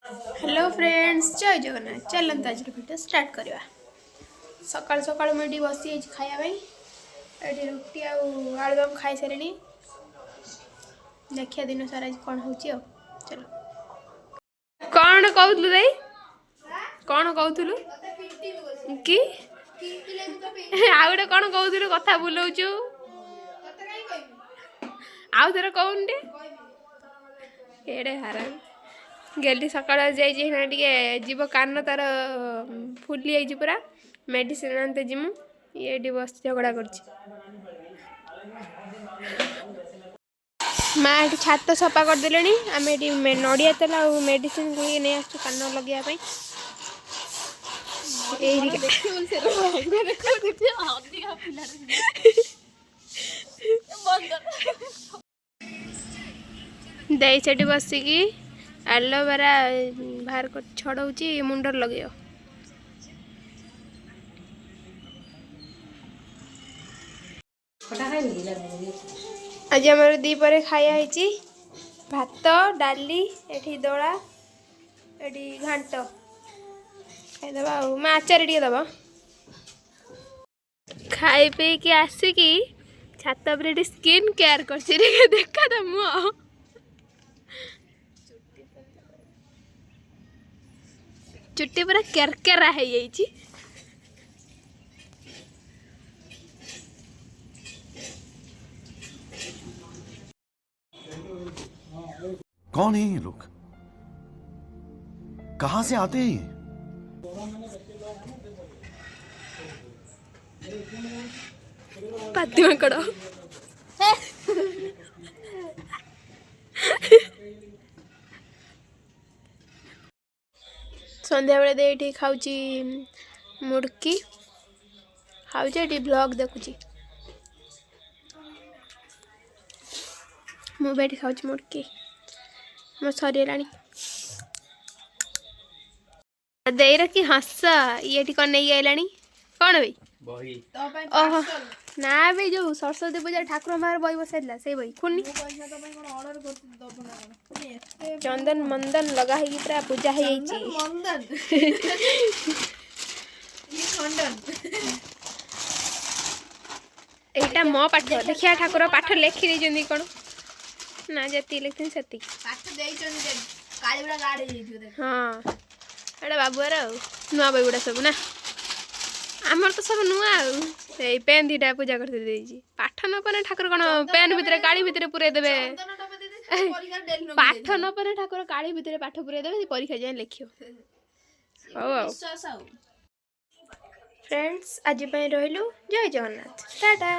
Hello friends, जय जगन्नाथ। चलते आज वीडियो स्टार्ट करवा। सकाल सकाल मुझे बसी खायापी ये रुटी आलुदम खाई सारे। देखिए दिन सारा आज कौन हो। चलो कौन कहलु दे कौन कहलु कि आउ गोटे कौन कहलु कथा बुलाऊचु आउ थे कौन टे हारा गेली सकाल जाइए जीव कान तार फुली जाइए पूरा मेडिसिन आनते जीमु ये बस झगड़ा कर माँ ये छात सफा करदे आम ये नड़िया तेल आ मेडिसिन नहीं आस कान लगे दे से बसिकी एलोवेरा बाहर कर छड़ाऊँ मुंडर लगे आज आम दीपर खाया भात डाली एठी दला एठी घांट खाईदबा माँ आचार टे दबा खाई पी के आसिकी छात पर स्किन केयर कर देखा तो मुँह चुट्टी पूरा केरकेरा है कौन है ये लोग? कहां से आते हैं? पाती में कड़ो संध्या बेले दे खाऊची मुड़की खाऊची ब्लॉग देखुची मुझे खाऊची मुड़की मो सरीगलानी दे रखी हस ये कौन नहीं आइलानी कौन भाई ओह ना भाई जो सरस्वती पूजा ठाकुर बाहर बही बसाइला से बही खुलनी चंदन मंदन लगा है पूरा पूजा है एटा मो पाठ देखिया ठाकुर पाठ लिखि देजंदी कोन ना जति लिखथिन सति पाठ देइचन कालीबड़ा गाड हे जइथियो देख हां एटा बाबुआर नुआ बईगुड़ा सब ना आमर तो सब नुआ पेन दीटा पूजा करते देजी पाठ न पने ठाकुर कोन पेन भितरे काली भितरे पुरे देबे पाठ न पने ठाकुर काली भितरे पाठ पुरे देबे परीक्षा जाय लिखियो विश्वास फ्रेंड्स आज पय रहलु जय जगन्नाथ टाटा।